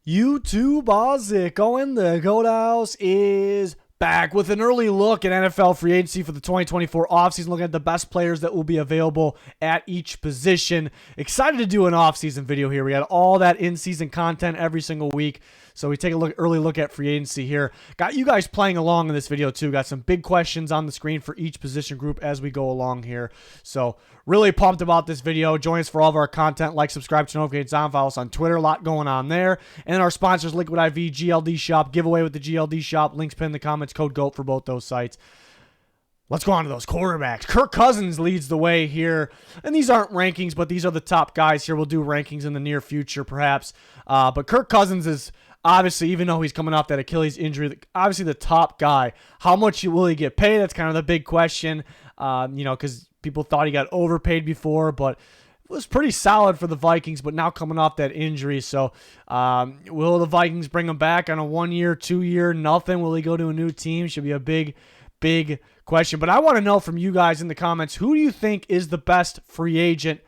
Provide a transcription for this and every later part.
YouTube Ozic going. The Goat House is back with an early look at NFL free agency for the 2024 offseason, looking at the best players that will be available at each position. Excited to do an offseason video here. We got all that in-season content every single week. So we take a early look at free agency here. Got you guys playing along in this video too. Got some big questions on the screen for each position group as we go along here. So really pumped about this video. Join us for all of our content. Like, subscribe, to notifications on. Follow us on Twitter. A lot going on there. And our sponsors, Liquid IV, GLD Shop. Giveaway with the GLD Shop. Links pinned in the comments. Code GOAT for both those sites. Let's go on to those quarterbacks. Kirk Cousins leads the way here. And these aren't rankings, but these are the top guys here. We'll do rankings in the near future, perhaps. But Kirk Cousins is obviously, even though he's coming off that Achilles injury, obviously the top guy. How much will he get paid? That's kind of the big question, because people thought he got overpaid before, but it was pretty solid for the Vikings, but now coming off that injury. So will the Vikings bring him back on a 1 year, 2 year, nothing? Will he go to a new team? Should be a big question. But I want to know from you guys in the comments, who do you think is the best free agent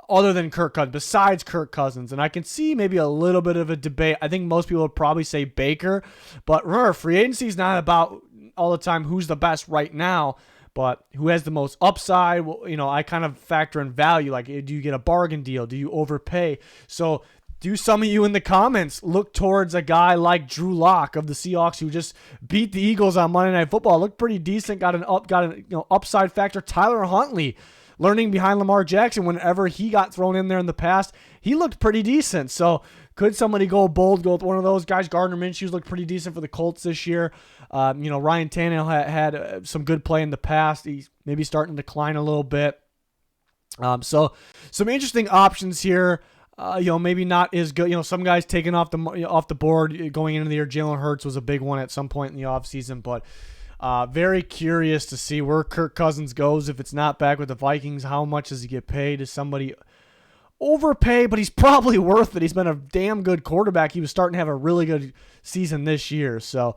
other than Kirk Cousins, besides Kirk Cousins? And I can see maybe a little bit of a debate. I think most people would probably say Baker. But remember, free agency is not about all the time who's the best right now, but who has the most upside. Well, I kind of factor in value. Like, do you get a bargain deal? Do you overpay? So do some of you in the comments look towards a guy like Drew Lock of the Seahawks, who just beat the Eagles on Monday Night Football? Looked pretty decent. Got an upside factor. Tyler Huntley, learning behind Lamar Jackson, whenever he got thrown in there in the past, he looked pretty decent. So could somebody go bold, go with one of those guys? Gardner Minshew's looked pretty decent for the Colts this year. Ryan Tannehill had some good play in the past. He's maybe starting to decline a little bit. So some interesting options here. Maybe not as good. Some guys taken off the board going into the year. Jalen Hurts was a big one at some point in the offseason, but very curious to see where Kirk Cousins goes. If it's not back with the Vikings, how much does he get paid? Does somebody overpay? But he's probably worth it. He's been a damn good quarterback. He was starting to have a really good season this year. So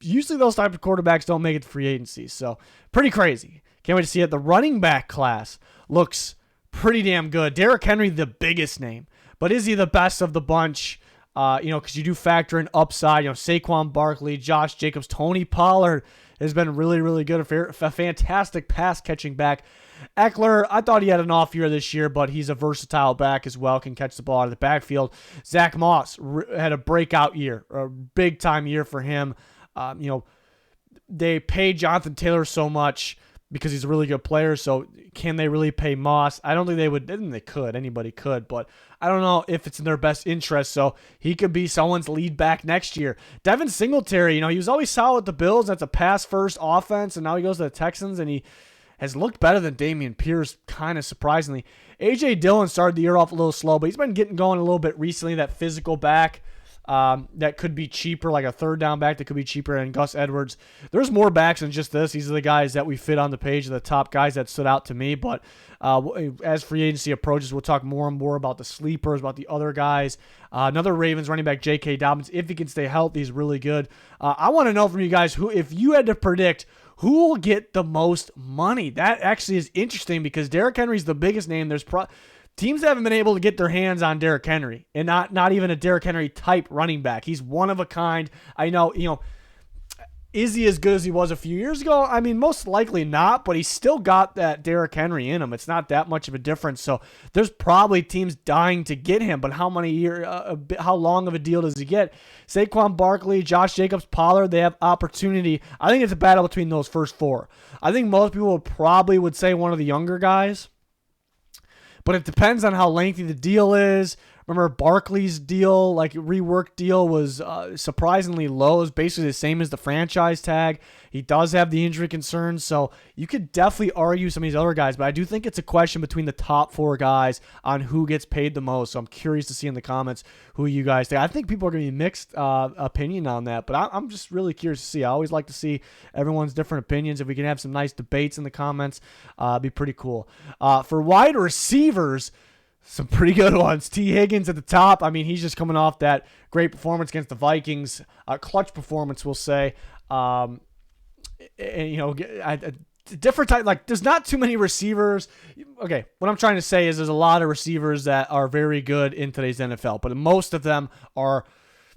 usually those type of quarterbacks don't make it to free agency. So pretty crazy. Can't wait to see it. The running back class looks pretty damn good. Derrick Henry, the biggest name. But is he the best of the bunch? Because you do factor in upside. Saquon, Barkley, Josh Jacobs, Tony Pollard has been really, really good. A fantastic pass-catching back. Eckler, I thought he had an off year this year, but he's a versatile back as well, can catch the ball out of the backfield. Zach Moss had a breakout year, a big-time year for him. They paid Jonathan Taylor so much because he's a really good player, so can they really pay Moss? I don't think they would. They could. Anybody could, but I don't know if it's in their best interest, so he could be someone's lead back next year. Devin Singletary, he was always solid with the Bills. That's a pass-first offense, and now he goes to the Texans, and he has looked better than Dameon Pierce, kind of surprisingly. A.J. Dillon started the year off a little slow, but he's been getting going a little bit recently, that physical back. That could be cheaper, like a third down back that could be cheaper, and Gus Edwards. There's more backs than just this. These are the guys that we fit on the page, the top guys that stood out to me. But as free agency approaches, we'll talk more and more about the sleepers, about the other guys. Another Ravens running back, J.K. Dobbins, if he can stay healthy, he's really good. I want to know from you guys, if you had to predict who will get the most money. That actually is interesting because Derrick Henry's the biggest name. Teams haven't been able to get their hands on Derrick Henry, and not even a Derrick Henry type running back. He's one of a kind. I know, is he as good as he was a few years ago? I mean, most likely not, but he's still got that Derrick Henry in him. It's not that much of a difference. So there's probably teams dying to get him, but how long of a deal does he get? Saquon, Barkley, Josh Jacobs, Pollard, they have opportunity. I think it's a battle between those first four. I think most people would say one of the younger guys. But it depends on how lengthy the deal is. Remember, Barkley's deal, reworked deal, was surprisingly low. It was basically the same as the franchise tag. He does have the injury concerns, so you could definitely argue some of these other guys. But I do think it's a question between the top four guys on who gets paid the most. So I'm curious to see in the comments who you guys think. I think people are going to be mixed opinion on that, but I'm just really curious to see. I always like to see everyone's different opinions. If we can have some nice debates in the comments, it'd be pretty cool. For wide receivers, some pretty good ones. T. Higgins at the top. I mean, he's just coming off that great performance against the Vikings, clutch performance, we'll say. different type. Like, there's not too many receivers. Okay, what I'm trying to say is there's a lot of receivers that are very good in today's NFL, but most of them are,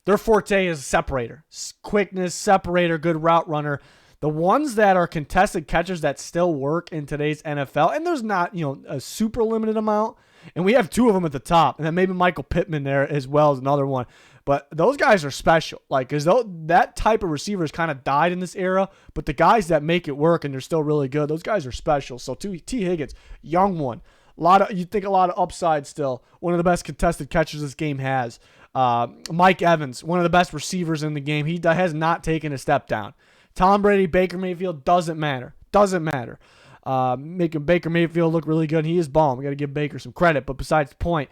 their forte is separator, quickness, separator, good route runner. The ones that are contested catchers that still work in today's NFL, and there's not, a super limited amount, and we have two of them at the top, and then maybe Michael Pittman there as well is another one. But those guys are special, like, because that type of receivers kind of died in this era. But the guys that make it work and they're still really good, those guys are special. So T. Higgins, young one, you think a lot of upside still. One of the best contested catchers this game has. Mike Evans, one of the best receivers in the game. He has not taken a step down. Tom Brady, Baker Mayfield, doesn't matter. Making Baker Mayfield look really good. He is balling. We got to give Baker some credit. But besides the point,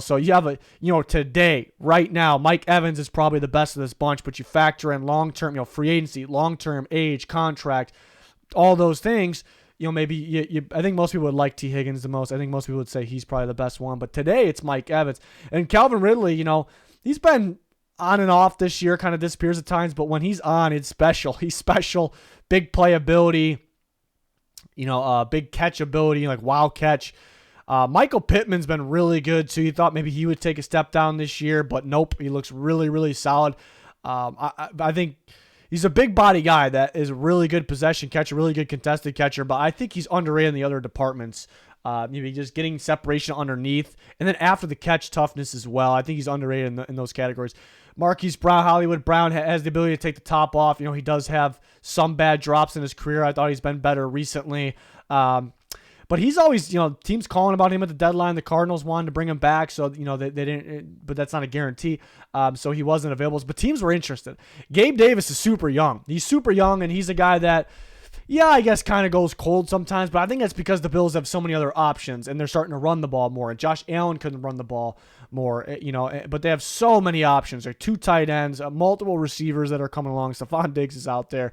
so you have today, right now, Mike Evans is probably the best of this bunch, but you factor in long-term, free agency, long-term age, contract, all those things, maybe I think most people would like T. Higgins the most. I think most people would say he's probably the best one. But today it's Mike Evans. And Calvin Ridley, he's been on and off this year, kind of disappears at times, but when he's on, it's special. He's special, big playability, big catch ability, like wild catch. Michael Pittman's been really good too. You thought maybe he would take a step down this year, but nope. He looks really, really solid. I think he's a big body guy that is a really good possession catcher, really good contested catcher, but I think he's underrated in the other departments. Maybe just getting separation underneath, and then after the catch toughness as well. I think he's underrated in those categories. Marquise Brown, Hollywood Brown, has the ability to take the top off. He does have some bad drops in his career. I thought he's been better recently. But he's always, teams calling about him at the deadline. The Cardinals wanted to bring him back, so, they didn't, but that's not a guarantee. So he wasn't available. But teams were interested. Gabe Davis is super young. He's super young, and he's a guy that, I guess kind of goes cold sometimes, but I think that's because the Bills have so many other options, and they're starting to run the ball more. And Josh Allen couldn't run the ball more, but they have so many options. There are two tight ends, multiple receivers that are coming along. Stephon Diggs is out there.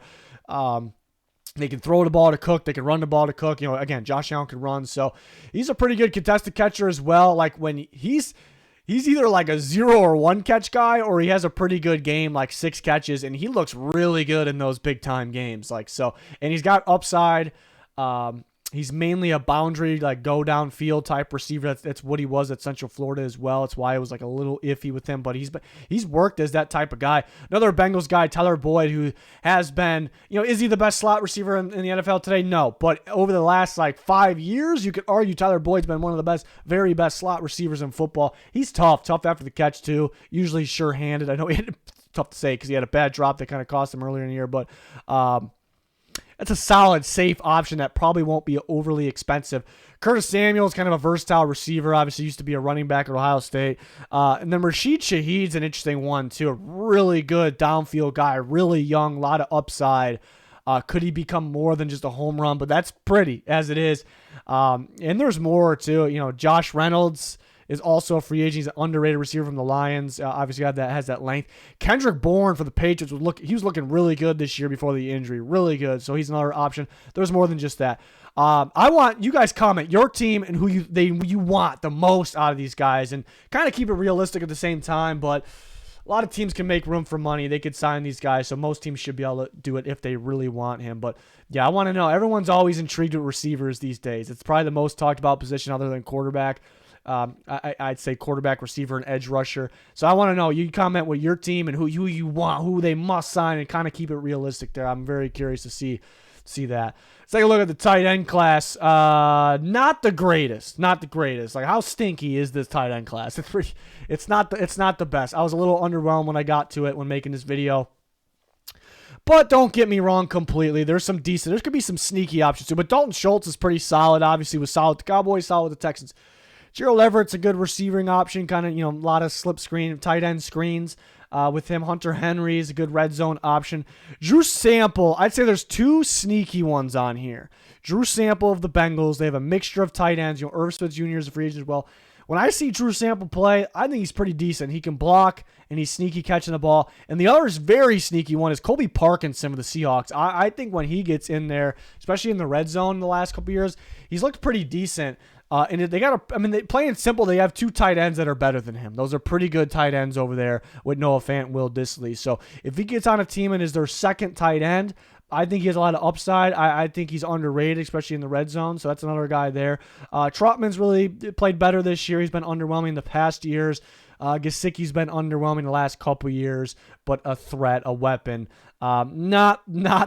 They can throw the ball to Cook. They can run the ball to Cook. Again, Josh Allen can run. So he's a pretty good contested catcher as well. Like when he's either like a 0 or 1 catch guy, or he has a pretty good game, like 6 catches, and he looks really good in those big time games. And he's got upside. He's mainly a boundary, like go downfield type receiver. That's what he was at Central Florida as well. It's why it was like a little iffy with him, but he's worked as that type of guy. Another Bengals guy, Tyler Boyd, who has been, is he the best slot receiver in the NFL today? No, but over the last 5 years, you could argue Tyler Boyd's been one of the very best slot receivers in football. He's tough after the catch too. Usually sure-handed. I know tough to say because he had a bad drop that kind of cost him earlier in the year, but that's a solid, safe option that probably won't be overly expensive. Curtis Samuel is kind of a versatile receiver. Obviously, used to be a running back at Ohio State. And then Rashid Shaheed's an interesting one, too. A really good downfield guy, really young, a lot of upside. Could he become more than just a home run? But that's pretty as it is. And there's more, too. Josh Reynolds is also a free agent. He's an underrated receiver from the Lions. Obviously, has that length. Kendrick Bourne for the Patriots he was looking really good this year before the injury, really good. So he's another option. There's more than just that. I want you guys comment your team and who you want the most out of these guys, and kind of keep it realistic at the same time. But a lot of teams can make room for money. They could sign these guys, so most teams should be able to do it if they really want him. But yeah, I want to know. Everyone's always intrigued with receivers these days. It's probably the most talked about position other than quarterback. I'd say quarterback, receiver, and edge rusher. So I want to know, you comment with your team and who you want, who they must sign, and kind of keep it realistic there. I'm very curious to see that. Let's take a look at the tight end class. Not the greatest. Like, how stinky is this tight end class? It's not the best. I was a little underwhelmed when I got to it when making this video. But don't get me wrong completely. There's could be some sneaky options too. But Dalton Schultz is pretty solid. Obviously, was solid with the Cowboys, solid with the Texans. Gerald Everett's a good receiving option, kind of, a lot of slip screen, tight end screens with him. Hunter Henry is a good red zone option. Drew Sample, I'd say there's 2 sneaky ones on here. Drew Sample of the Bengals, they have a mixture of tight ends. Irv Smith Jr. is a free agent as well. When I see Drew Sample play, I think he's pretty decent. He can block, and he's sneaky catching the ball. And the other is very sneaky one is Colby Parkinson of the Seahawks. I think when he gets in there, especially in the red zone in the last couple years, he's looked pretty decent. And they playing simple, they have 2 tight ends that are better than him. Those are pretty good tight ends over there with Noah Fant and Will Dissly. So if he gets on a team and is their second tight end, I think he has a lot of upside. I think he's underrated, especially in the red zone. So that's another guy there. Trotman's really played better this year. He's been underwhelming the past years. Gesicki's been underwhelming the last couple years, but a threat, a weapon. Not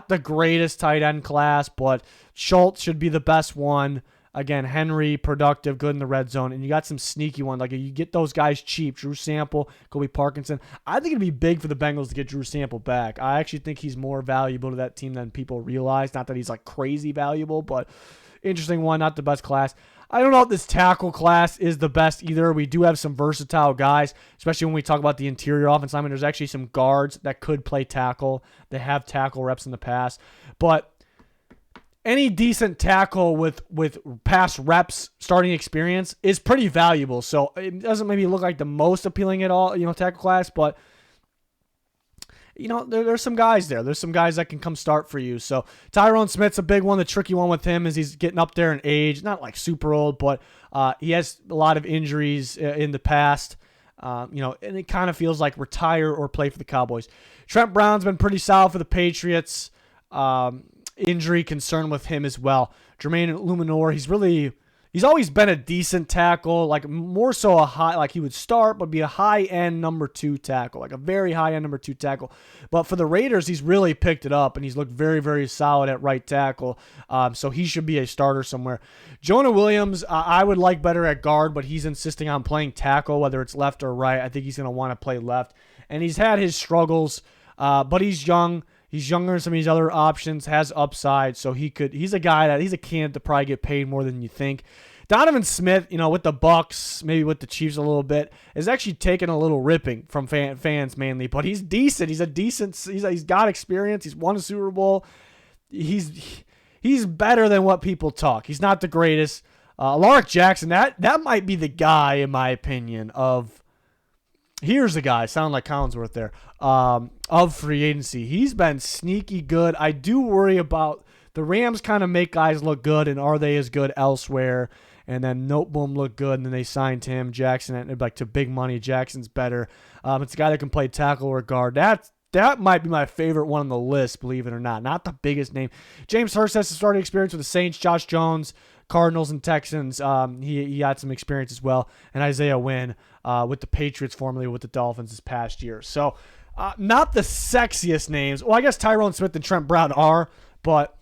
the greatest tight end class, but Schultz should be the best one. Again, Henry, productive, good in the red zone. And you got some sneaky ones. Like, you get those guys cheap. Drew Sample, Kobe Parkinson. I think it'd be big for the Bengals to get Drew Sample back. I actually think he's more valuable to that team than people realize. Not that he's, like, crazy valuable, but interesting one. Not the best class. I don't know if this tackle class is the best either. We do have some versatile guys, especially when we talk about the interior offense linemen. There's actually some guards that could play tackle. They have tackle reps in the past. But any decent tackle with past reps, starting experience is pretty valuable. So it doesn't maybe look like the most appealing at all, tackle class, but there's some guys there. There's some guys that can come start for you. So Tyrone Smith's a big one. The tricky one with him is he's getting up there in age, not like super old, but he has a lot of injuries in the past. And it kind of feels like retire or play for the Cowboys. Trent Brown's been pretty solid for the Patriots. Injury concern with him as well. Jermaine Luminor, he's always been a decent tackle, like more so a high, like he would start, but be a high-end number 2 tackle, like a very high-end number 2 tackle. But for the Raiders, he's really picked it up, and he's looked very, very solid at right tackle. So he should be a starter somewhere. Jonah Williams, I would like better at guard, but he's insisting on playing tackle, whether it's left or right. I think he's going to want to play left. And he's had his struggles, but he's young. He's younger than some of these other options, has upside, so he's a candidate to probably get paid more than you think. Donovan Smith, with the Bucks, maybe with the Chiefs a little bit, is actually taking a little ripping from fans mainly, but he's decent. He's got experience. He's won a Super Bowl. He's better than what people talk. He's not the greatest. Alaric Jackson, that might be the guy, in my opinion, here's the guy, sound like Collinsworth there, of free agency. He's been sneaky good. I do worry about the Rams kind of make guys look good, and are they as good elsewhere? And then Noteboom looked good, and then they signed him. Jackson, to big money. Jackson's better. It's a guy that can play tackle or guard. That might be my favorite one on the list, believe it or not. Not the biggest name. James Hurst has some starting experience with the Saints. Josh Jones, Cardinals and Texans. He had some experience as well. And Isaiah Wynn with the Patriots, formerly with the Dolphins this past year. So not the sexiest names. Well, I guess Tyrone Smith and Trent Brown are, but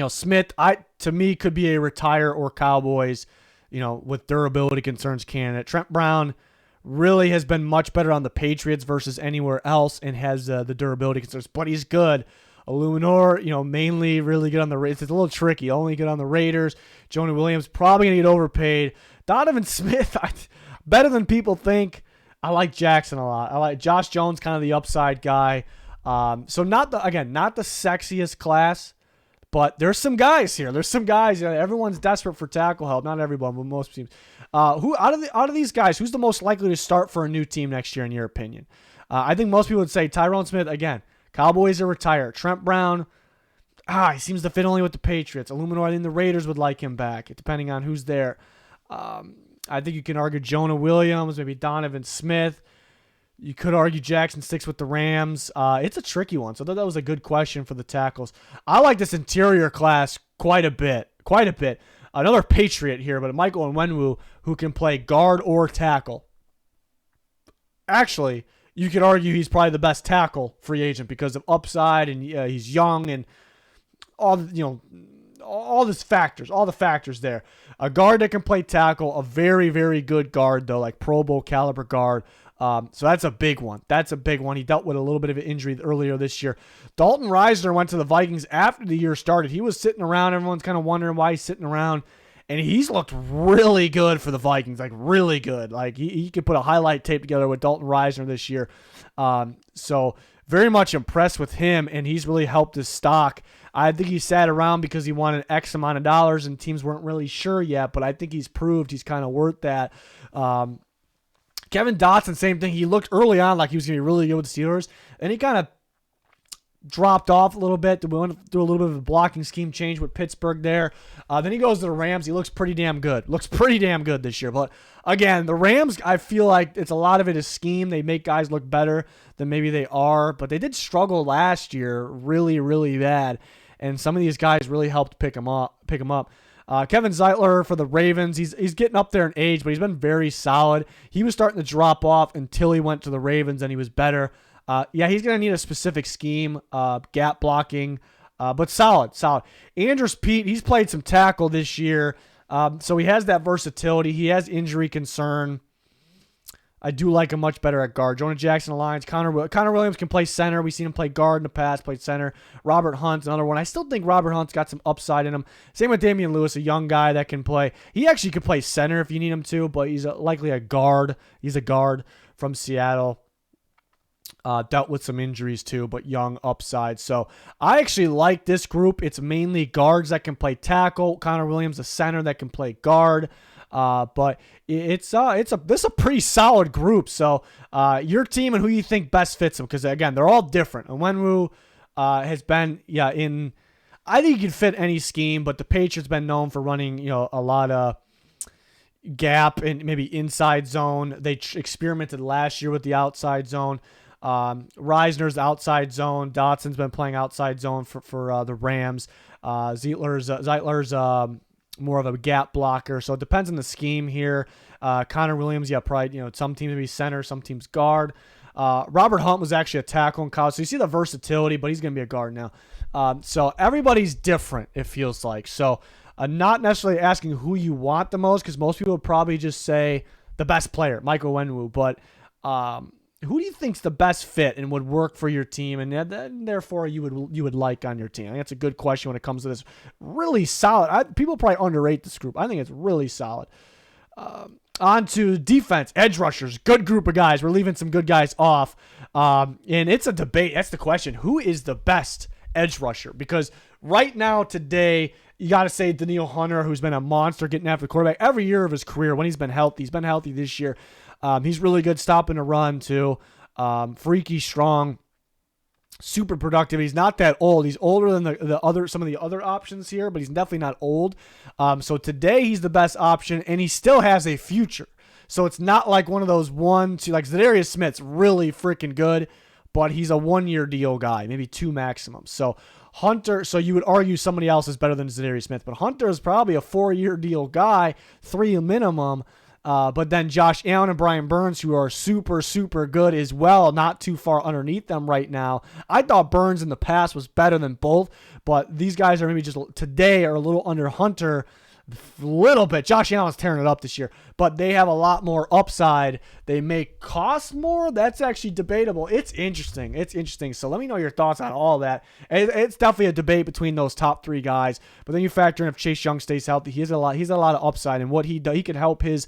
Smith, to me, could be a retire or Cowboys, with durability concerns candidate. Trent Brown really has been much better on the Patriots versus anywhere else and has the durability concerns, but he's good. Illuminor, mainly really good on the Raiders. It's a little tricky. Only good on the Raiders. Jonah Williams, probably going to get overpaid. Donovan Smith, better than people think. I like Jackson a lot. I like Josh Jones, kind of the upside guy. So not the sexiest class, but there's some guys here. There's some guys. Everyone's desperate for tackle help. Not everyone, but most teams. Who out of these guys, who's the most likely to start for a new team next year, in your opinion? I think most people would say Tyrone Smith again. Cowboys are retired. Trent Brown, he seems to fit only with the Patriots. Illuminor, I think the Raiders would like him back, depending on who's there. I think you can argue Jonah Williams, maybe Donovan Smith. You could argue Jackson sticks with the Rams. It's a tricky one, so I thought that was a good question for the tackles. I like this interior class quite a bit. Another Patriot here, but Michael Onwenu, who can play guard or tackle. Actually, you could argue he's probably the best tackle free agent because of upside, and he's young, and all the factors there. A guard that can play tackle, a very, very good guard though, like Pro Bowl caliber guard. So that's a big one. He dealt with a little bit of an injury earlier this year. Dalton Reisner went to the Vikings after the year started. He was sitting around. Everyone's kind of wondering why he's sitting around. And he's looked really good for the Vikings, like really good. Like he could put a highlight tape together with Dalton Reisner this year. So very much impressed with him, and he's really helped his stock. I think he sat around because he wanted X amount of dollars, and teams weren't really sure yet, but I think he's proved he's kind of worth that. Kevin Dotson, same thing. He looked early on like he was going to be really good with the Steelers, and he kind of dropped off a little bit. We went through a little bit of a blocking scheme change with Pittsburgh there. Then he goes to the Rams. He looks pretty damn good. Looks pretty damn good this year. But again, the Rams, I feel like it's a lot of it is scheme. They make guys look better than maybe they are. But they did struggle last year really, really bad. And some of these guys really helped pick him up. Kevin Zeitler for the Ravens, he's getting up there in age, but he's been very solid. He was starting to drop off until he went to the Ravens, and he was better. He's going to need a specific scheme, gap blocking, but solid. Andrews Pete, he's played some tackle this year, so he has that versatility. He has injury concern. I do like him much better at guard. Jonah Jackson Alliance. Connor Williams can play center. We've seen him play guard in the past, played center. Robert Hunt's another one. I still think Robert Hunt's got some upside in him. Same with Damian Lewis, a young guy that can play. He actually could play center if you need him to, but he's likely a guard. He's a guard from Seattle. Dealt with some injuries too, but young upside. So I actually like this group. It's mainly guards that can play tackle. Connor Williams, a center that can play guard. But this is a pretty solid group. So your team and who you think best fits them, because again, they're all different. Onwenu has been I think you can fit any scheme, but the Patriots been known for running a lot of gap and maybe inside zone. They experimented last year with the outside zone. Reisner's outside zone. Dotson's been playing outside zone for the Rams. Zeitler's more of a gap blocker. So it depends on the scheme here. Connor Williams, probably, some teams maybe center, some teams guard. Robert Hunt was actually a tackle in college. So you see the versatility, but he's going to be a guard now. So everybody's different, it feels like. So not necessarily asking who you want the most, because most people would probably just say the best player, Michael Onwenu. But who do you think's the best fit and would work for your team, and therefore you would like on your team? I think that's a good question when it comes to this. Really solid. People probably underrate this group. I think it's really solid. On to defense, edge rushers, good group of guys. We're leaving some good guys off, and it's a debate. That's the question. Who is the best edge rusher? Because right now, today, you got to say Danielle Hunter, who's been a monster getting after the quarterback every year of his career when he's been healthy. He's been healthy this year. He's really good stopping a run, too. Freaky, strong, super productive. He's not that old. He's older than some of the other options here, but he's definitely not old. So today he's the best option, and he still has a future. So it's not like one of those 1-2, like Zadarius Smith's really freaking good, but he's a 1-year deal guy, maybe 2 maximum. So Hunter, so you would argue somebody else is better than Zadarius Smith, but Hunter is probably a 4-year deal guy, 3 minimum. But then Josh Allen and Brian Burns, who are super, super good as well, not too far underneath them right now. I thought Burns in the past was better than both, but these guys are maybe just today are a little under Hunter, a little bit. Josh Allen's tearing it up this year, but they have a lot more upside. They may cost more. That's actually debatable. It's interesting. So let me know your thoughts on all that. It's definitely a debate between those top 3 guys, but then you factor in if Chase Young stays healthy, he's a lot of upside, and what he does, he can help his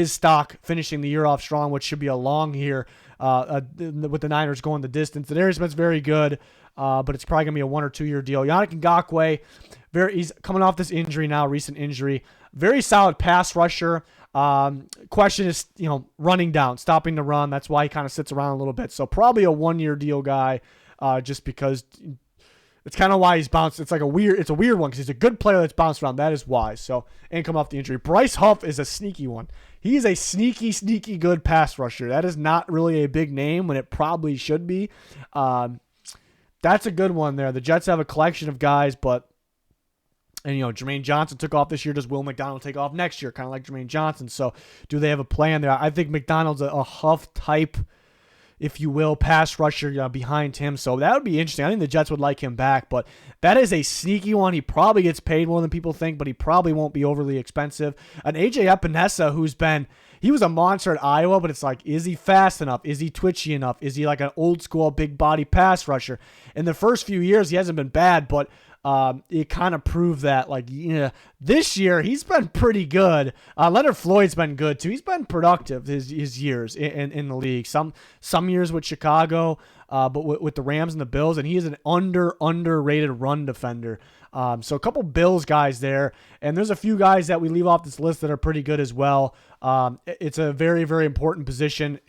stock finishing the year off strong, which should be a long year with the Niners going the distance. The Darius Smith's very good, but it's probably going to be a 1 or 2 year deal. Yannick Ngakoue, he's coming off this injury now, recent injury. Very solid pass rusher. Question is, running down, stopping the run. That's why he kind of sits around a little bit. So probably a 1-year deal guy, just because it's kind of why he's bounced. It's a weird one because he's a good player that's bounced around. That is why. So, and come off the injury. Bryce Huff is a sneaky one. He's a sneaky good pass rusher. That is not really a big name when it probably should be. That's a good one there. The Jets have a collection of guys, and Jermaine Johnson took off this year. Does Will McDonald take off next year? Kind of like Jermaine Johnson. So do they have a plan there? I think McDonald's a Huff type, if you will, pass rusher behind him. So that would be interesting. I think the Jets would like him back, but that is a sneaky one. He probably gets paid more than people think, but he probably won't be overly expensive. And AJ Epinesa, he was a monster at Iowa, but it's like, is he fast enough? Is he twitchy enough? Is he like an old school big body pass rusher? In the first few years, he hasn't been bad, but it kind of proved that, this year he's been pretty good. Leonard Floyd's been good too. He's been productive his years in the league. Some years with Chicago, but with the Rams and the Bills, and he is an underrated run defender. So a couple Bills guys there, and there's a few guys that we leave off this list that are pretty good as well. It's a very, very important position.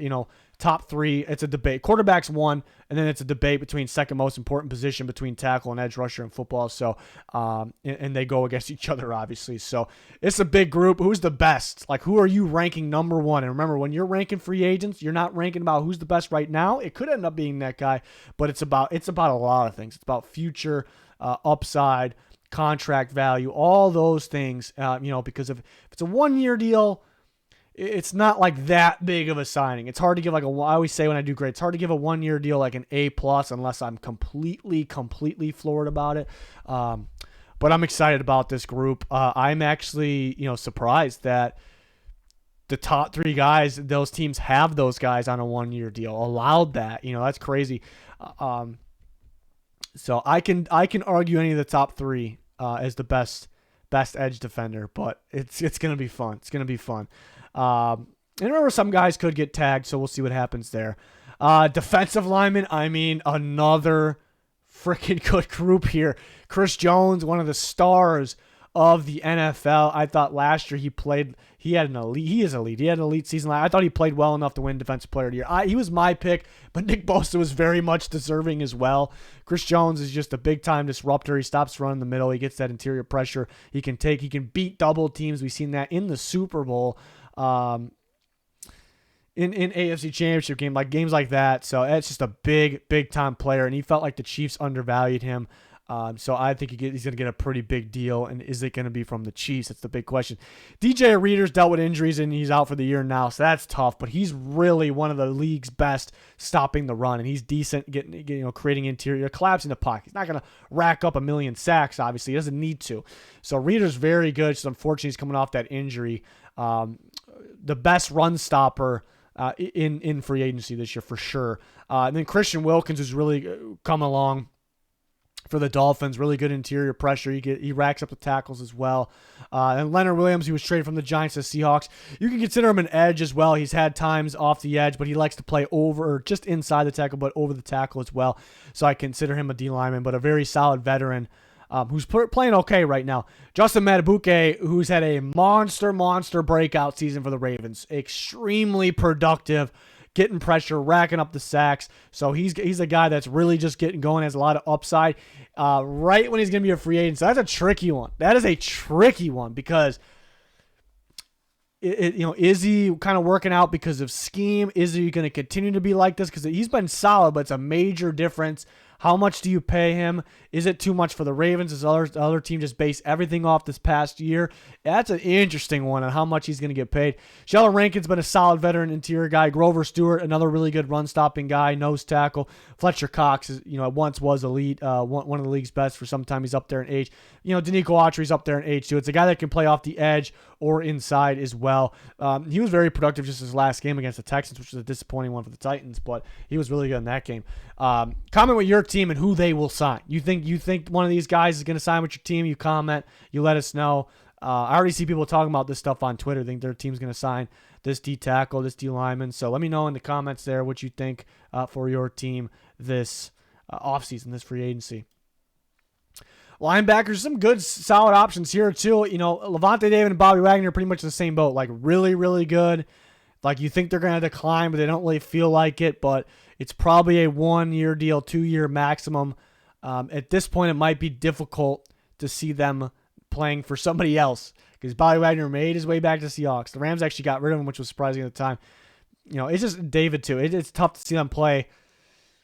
top three, it's a debate. Quarterback's one, and then it's a debate between second most important position between tackle and edge rusher in football. So, and they go against each other, obviously. So it's a big group. Who's the best? Like, who are you ranking number one? And remember, when you're ranking free agents, you're not ranking about who's the best right now. It could end up being that guy, but it's about a lot of things. It's about future upside, contract value, all those things. Because if it's a 1-year deal, it's not like that big of a signing. It's hard to give I always say when I do grades, it's hard to give a 1-year deal like an A+ unless I'm completely floored about it. But I'm excited about this group. I'm actually, surprised that the top 3 guys, those teams have those guys on a 1-year deal, allowed that. That's crazy. So I can argue any of the top 3 as the best edge defender, but it's going to be fun. It's going to be fun. And remember, some guys could get tagged, so we'll see what happens there. Defensive linemen, another freaking good group here. Chris Jones, one of the stars of the NFL. I thought last year he had an elite season. I thought he played well enough to win Defensive Player of the Year. He was my pick, but Nick Bosa was very much deserving as well. Chris Jones is just a big-time disruptor. He stops running the middle. He gets that interior pressure. He can beat double teams. We've seen that in the Super Bowl. In AFC Championship games like that. So it's just a big time player, and he felt like the Chiefs undervalued him. So I think he's going to get a pretty big deal, and is it going to be from the Chiefs? That's the big question. DJ Reader's dealt with injuries, and he's out for the year now, so that's tough, but he's really one of the league's best stopping the run, and he's decent creating interior, collapsing the pocket. He's not going to rack up a million sacks, obviously. He doesn't need to. So Reader's very good. Just unfortunately, he's coming off that injury. The best run stopper in free agency this year for sure. And then Christian Wilkins, who's really come along for the Dolphins, really good interior pressure. He racks up the tackles as well. And Leonard Williams, he was traded from the Giants to Seahawks. You can consider him an edge as well. He's had times off the edge, but he likes to play over, or just inside the tackle, but over the tackle as well. So I consider him a D lineman, but a very solid veteran. Who's playing okay right now. Justin Matabuke, who's had a monster breakout season for the Ravens. Extremely productive, getting pressure, racking up the sacks. So he's a guy that's really just getting going, has a lot of upside. Right when he's going to be a free agent. So that's a tricky one. That is a tricky one because is he kind of working out because of scheme? Is he going to continue to be like this? Because he's been solid, but it's a major difference. How much do you pay him? Is it too much for the Ravens? Does the other team just base everything off this past year? That's an interesting one on how much he's going to get paid. Sheldon Rankins been a solid veteran interior guy. Grover Stewart, another really good run-stopping guy, nose tackle. Fletcher Cox, once was elite, one of the league's best for some time. He's up there in age. Danico Autry's up there in age too. It's a guy that can play off the edge or inside as well. He was very productive just his last game against the Texans, which was a disappointing one for the Titans, but he was really good in that game. Comment with your team and who they will sign. You think one of these guys is going to sign with your team? You comment. You let us know. I already see people talking about this stuff on Twitter. Think their team's going to sign this D tackle, this D lineman. So let me know in the comments there what you think for your team this offseason, this free agency. Linebackers, some good, solid options here too. Levante David and Bobby Wagner are pretty much in the same boat. Like really, really good. Like you think they're going to decline, but they don't really feel like it. But it's probably a 1-year deal, 2-year maximum. At this point, it might be difficult to see them playing for somebody else because Bobby Wagner made his way back to Seahawks. The Rams actually got rid of him, which was surprising at the time. It's just David too. It's tough to see them play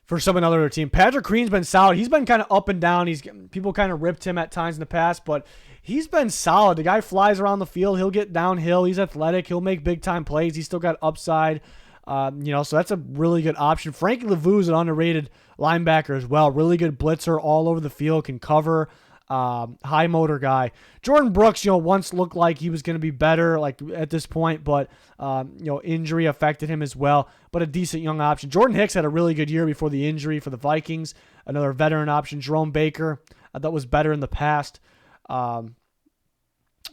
for some other team. Patrick Queen's been solid. He's been kind of up and down. People kind of ripped him at times in the past, but he's been solid. The guy flies around the field. He'll get downhill. He's athletic. He'll make big-time plays. He's still got upside. So that's a really good option. Frankie Lavue's an underrated linebacker as well. Really good blitzer all over the field, can cover. High motor guy. Jordan Brooks, once looked like he was going to be better like at this point, but injury affected him as well, but a decent young option. Jordan Hicks had a really good year before the injury for the Vikings. Another veteran option. Jerome Baker, I thought was better in the past.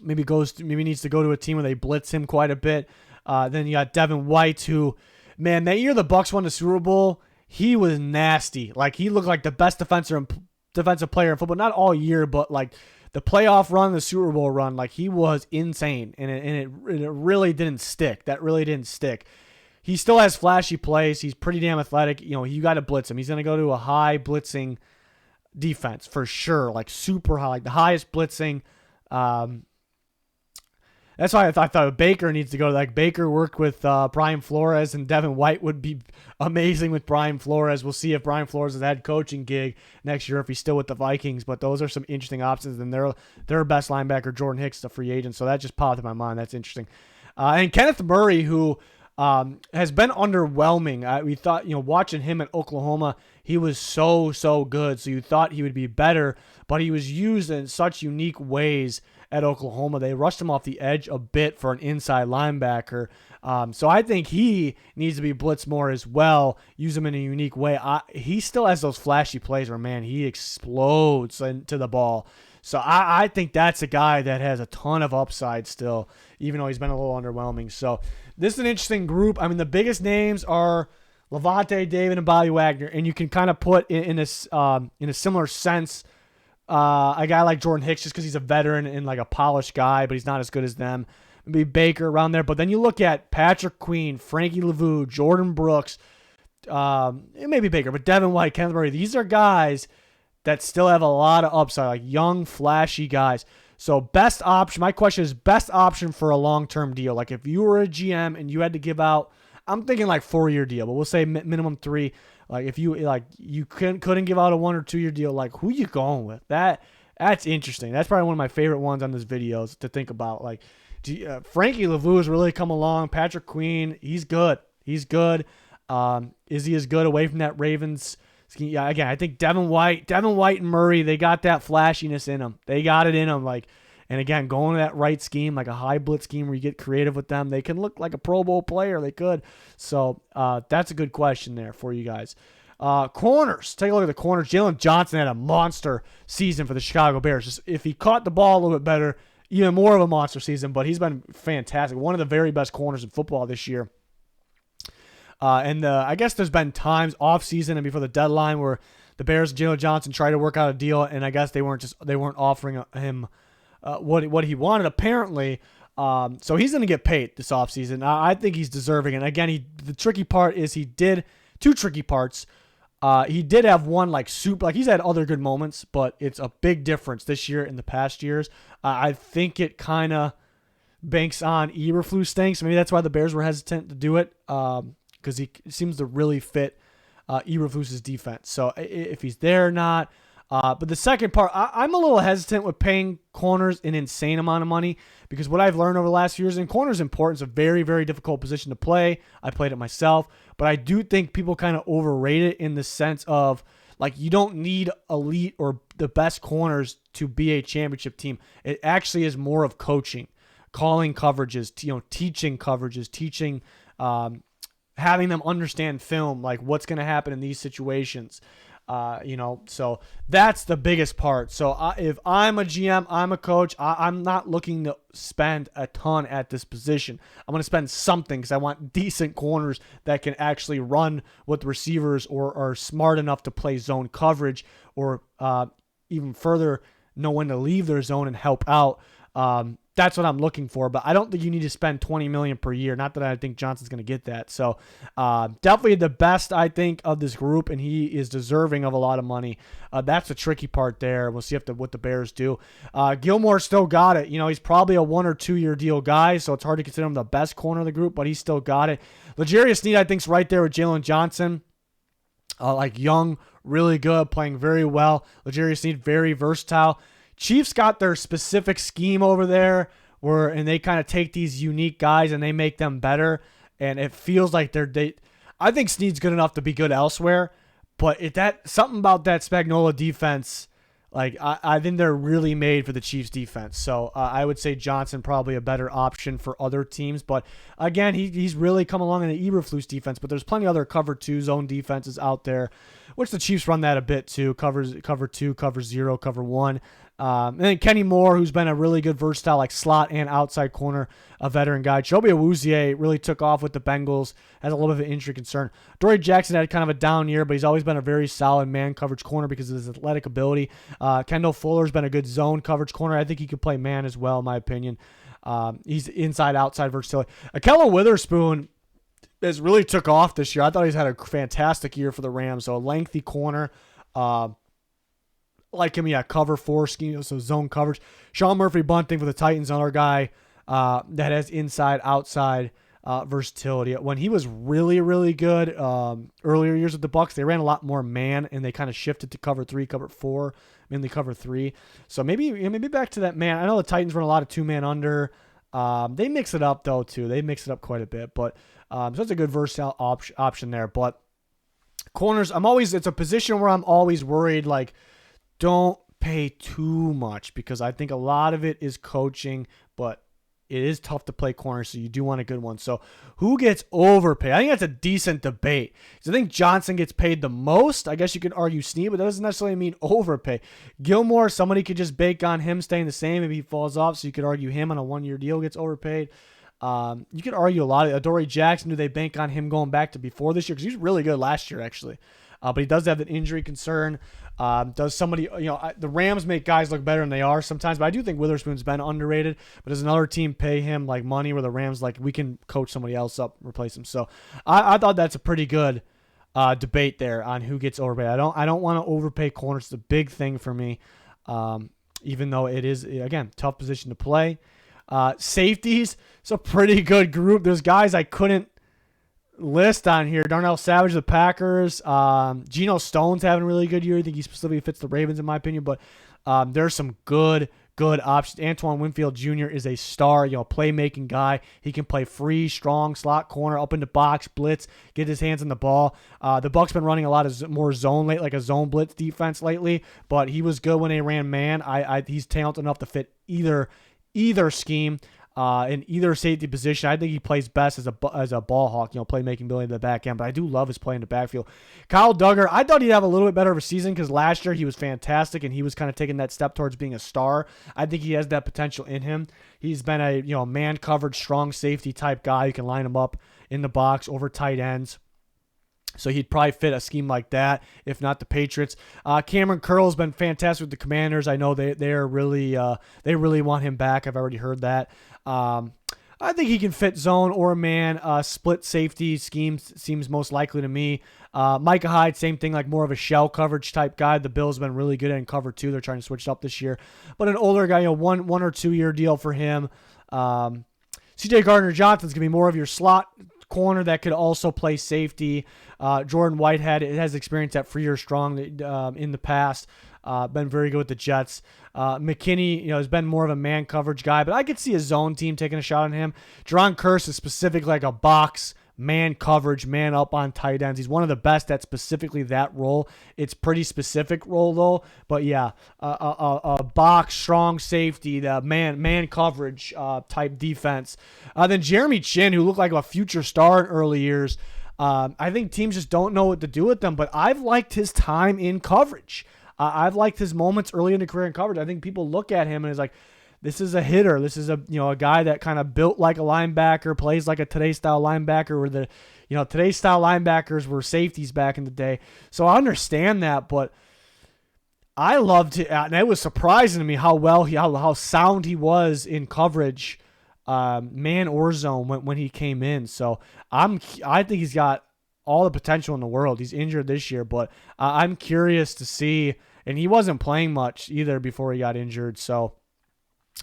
Maybe needs to go to a team where they blitz him quite a bit. Then you got Devin White, who, man, that year the Bucs won the Super Bowl, he was nasty. Like he looked like the best defensive player in football, not all year, but like the playoff run, the Super Bowl run, like he was insane, and it really didn't stick. That really didn't stick. he still has flashy plays. He's pretty damn athletic. You got to blitz him. He's going to go to a high blitzing defense for sure, like super high, like the highest blitzing. That's why I thought Baker needs to go. Like Baker worked with Brian Flores, and Devin White would be amazing with Brian Flores. We'll see if Brian Flores has a head coaching gig next year, if he's still with the Vikings. But those are some interesting options. And their best linebacker, Jordan Hicks, is a free agent. So that just popped in my mind. That's interesting. And Kenneth Murray, who has been underwhelming. We thought, watching him at Oklahoma, he was so good. So you thought he would be better, but he was used in such unique ways at Oklahoma. They rushed him off the edge a bit for an inside linebacker. So I think he needs to be blitzed more as well. Use him in a unique way. He still has those flashy plays where, man, he explodes into the ball. So I think that's a guy that has a ton of upside still, even though he's been a little underwhelming. So this is an interesting group. I mean, the biggest names are Levante David and Bobby Wagner, and you can kind of put in a similar sense a guy like Jordan Hicks, just because he's a veteran and like a polished guy, but he's not as good as them. Maybe Baker around there. But then you look at Patrick Queen, Frankie Lavu, Jordan Brooks, maybe Baker, but Devin White, Kenneth Murray. These are guys that still have a lot of upside, like young, flashy guys. So best option, my question is best option for a long-term deal. Like if you were a GM and you had to give out, I'm thinking like 4-year deal, but we'll say minimum 3. Like if you couldn't give out a 1 or 2 year deal, like who you going with? That's interesting. That's probably one of my favorite ones on this video to think about. Like Frankie Lavu has really come along. Patrick Queen, he's good. Is he as good away from that Ravens? Yeah, again, I think Devin White and Murray, they got that flashiness in them. They got it in them. And again, going to that right scheme, like a high blitz scheme where you get creative with them, they can look like a Pro Bowl player. They could. So that's a good question there for you guys. Corners. Take a look at the corners. Jaylon Johnson had a monster season for the Chicago Bears. Just if he caught the ball a little bit better, even more of a monster season. But he's been fantastic. One of the very best corners in football this year. I guess there's been times off season and before the deadline where the Bears and Jaylon Johnson tried to work out a deal, and I guess they weren't offering him what he wanted apparently. So he's going to get paid this offseason. I think he's deserving. And again, the tricky part is he did two tricky parts. He did have one he's had other good moments, but it's a big difference this year and the past years. I think it kind of banks on Eberflus stinks. Maybe that's why the Bears were hesitant to do it. Because he seems to really fit Eberflus's defense. So if he's there or not. But the second part, I'm a little hesitant with paying corners an insane amount of money because what I've learned over the last few years, and corners important, is a very, very difficult position to play. I played it myself. But I do think people kind of overrate it in the sense of, you don't need elite or the best corners to be a championship team. It actually is more of coaching, calling coverages, teaching coverages, teaching having them understand film, like what's going to happen in these situations, so that's the biggest part. So if I'm a GM, I'm a coach, I'm not looking to spend a ton at this position. I'm going to spend something because I want decent corners that can actually run with receivers or are smart enough to play zone coverage or even further know when to leave their zone and help out. That's what I'm looking for, but I don't think you need to spend $20 million per year. Not that I think Johnson's going to get that. So definitely the best, I think, of this group, and he is deserving of a lot of money. That's the tricky part there. We'll see what the Bears do. Gilmore still got it. He's probably a 1 or 2 year deal guy, so it's hard to consider him the best corner of the group, but he still got it. L'Jarius Sneed, I think, is right there with Jaylon Johnson. Young, really good, playing very well. L'Jarius Sneed, very versatile. Chiefs got their specific scheme over there and they kind of take these unique guys and they make them better. And it feels like I think Snead's good enough to be good elsewhere, but something about that Spagnuolo defense, I think they're really made for the Chiefs defense. So I would say Johnson probably a better option for other teams. But again, he's really come along in the Eberflus defense, but there's plenty of other cover 2 zone defenses out there, which the Chiefs run that a bit too. Cover 2, cover 0, cover 1. And then Kenny Moore, who's been a really good versatile slot and outside corner, a veteran guy. Chidobe Awuzie really took off with the Bengals, has a little bit of an injury concern. Dory Jackson had kind of a down year, but he's always been a very solid man coverage corner because of his athletic ability. Kendall Fuller's been a good zone coverage corner. I think he could play man as well, in my opinion. He's inside-outside versatility. Ahkello Witherspoon, has really took off this year. I thought he's had a fantastic year for the Rams. So a lengthy corner. Like him, cover 4 scheme, so zone coverage. Sean Murphy-Bunting for the Titans, another guy that has inside-outside versatility. When he was really, really good earlier years with the Bucs, they ran a lot more man, and they kind of shifted to cover 3, cover 4, mainly cover 3. So maybe back to that man. I know the Titans run a lot of 2-man under. They mix it up, though, too. They mix it up quite a bit. But so that's a good versatile option there. But corners, it's a position where I'm always worried, like, don't pay too much because I think a lot of it is coaching, but it is tough to play corner, so you do want a good one. So who gets overpaid? I think that's a decent debate. Because I think Johnson gets paid the most. I guess you could argue Snead, but that doesn't necessarily mean overpay. Gilmore, somebody could just bake on him staying the same. Maybe he falls off, so you could argue him on a 1-year deal gets overpaid. You could argue a lot. Adoree Jackson, do they bank on him going back to before this year? Because he was really good last year, actually. But he does have an injury concern. Does somebody, the Rams make guys look better than they are sometimes, but I do think Witherspoon's been underrated. But does another team pay him like money where the Rams we can coach somebody else up, replace him? So I thought that's a pretty good debate there on who gets overpaid. I don't want to overpay corners. It's a big thing for me, even though it is, again, tough position to play. Safeties, it's a pretty good group. There's guys I couldn't list on here. Darnell Savage of the Packers. Geno Stone's having a really good year. I think he specifically fits the Ravens in my opinion, but there's some good options. Antoine Winfield Jr. is a star, playmaking guy. He can play free, strong, slot corner, up in the box, blitz, get his hands on the ball. The Bucs been running a lot of more zone late, like a zone blitz defense lately, but he was good when they ran man. He's talented enough to fit either scheme. In either safety position. I think he plays best as a ball hawk, playmaking ability in the back end, but I do love his play in the backfield. Kyle Duggar, I thought he'd have a little bit better of a season because last year he was fantastic and he was kind of taking that step towards being a star. I think he has that potential in him. He's been a man coverage, strong safety type guy. You can line him up in the box over tight ends. So he'd probably fit a scheme like that, if not the Patriots. Cameron Curl's been fantastic with the Commanders. I know they really want him back. I've already heard that. I think he can fit zone or man. Split safety scheme seems most likely to me. Micah Hyde, same thing, like more of a shell coverage type guy. The Bills have been really good at cover 2. They're trying to switch it up this year. But an older guy, 1 or 2 year deal for him. CJ Gardner-Johnson's going to be more of your slot corner that could also play safety. Jordan Whitehead, it has experience at free or strong in the past. Been very good with the Jets. McKinney, has been more of a man coverage guy, but I could see a zone team taking a shot on him. Jerron Kearse is specifically like a box, man coverage, man up on tight ends. He's one of the best at specifically that role. It's pretty specific role though, but yeah, a box, strong safety, the man coverage type defense. Then Jeremy Chin, who looked like a future star in early years. I think teams just don't know what to do with them, but I've liked his time in coverage. I've liked his moments early in the career in coverage. I think people look at him and it's like, this is a hitter. This is a guy that kind of built like a linebacker, plays like a today's style linebacker. Where the today's style linebackers were safeties back in the day. So I understand that, but I loved it, and it was surprising to me how sound he was in coverage, man or zone when he came in. So I think he's got all the potential in the world. He's injured this year, but I'm curious to see. And he wasn't playing much either before he got injured. So,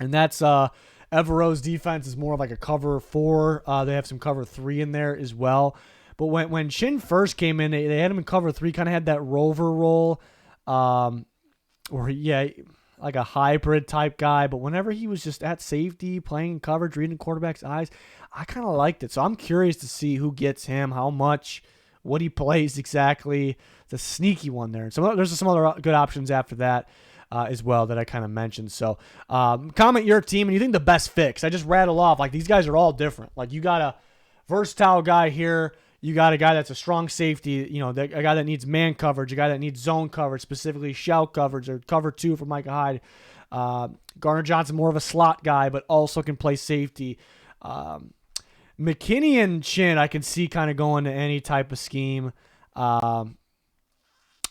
and that's Evero's defense is more of like a cover 4. They have some cover 3 in there as well. But when Chin first came in, they had him in cover 3, kind of had that rover role, like a hybrid type guy. But whenever he was just at safety, playing coverage, reading quarterback's eyes, I kind of liked it. So I'm curious to see who gets him, how much, what he plays exactly. It's a sneaky one there. So there's some other good options after that as well that I kind of mentioned. So comment your team and you think the best fit. 'Cause I just rattle off, like these guys are all different. Like you got a versatile guy here. You got a guy that's a strong safety, a guy that needs man coverage, a guy that needs zone coverage, specifically shell coverage or cover 2 for Micah Hyde. Gardner-Johnson, more of a slot guy, but also can play safety. McKinney and Chin, I can see kind of going to any type of scheme. And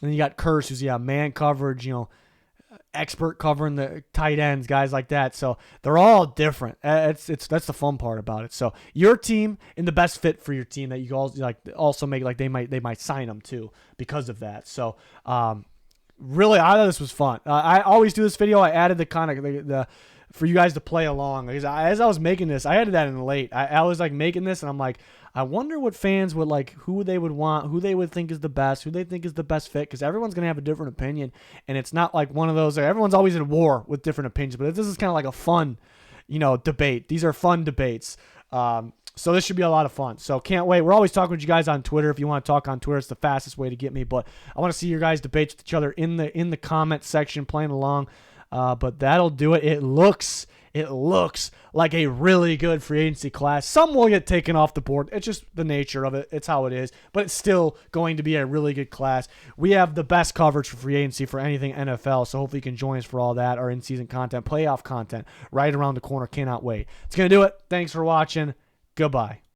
then you got Kearse, who's man coverage, expert covering the tight ends, guys like that. So they're all different. That's the fun part about it. So your team and the best fit for your team that you also make like they might sign them too because of that. So really, I thought this was fun. I always do this video. I added the kind of the for you guys to play along. Because as I was making this, I added that in late. I was like making this, and I'm like, I wonder what fans would like, who they would want, who they would think is the best, who they think is the best fit, because everyone's going to have a different opinion, and it's not like one of those, like, everyone's always in war with different opinions, but this is kind of like a fun, debate. These are fun debates. So this should be a lot of fun. So can't wait. We're always talking with you guys on Twitter. If you want to talk on Twitter, it's the fastest way to get me, but I want to see your guys' debates with each other in the comment section playing along. But that'll do it. It looks like a really good free agency class. Some will get taken off the board. It's just the nature of it. It's how it is. But it's still going to be a really good class. We have the best coverage for free agency for anything NFL, so hopefully you can join us for all that. Our in-season content, playoff content, right around the corner. Cannot wait. It's going to do it. Thanks for watching. Goodbye.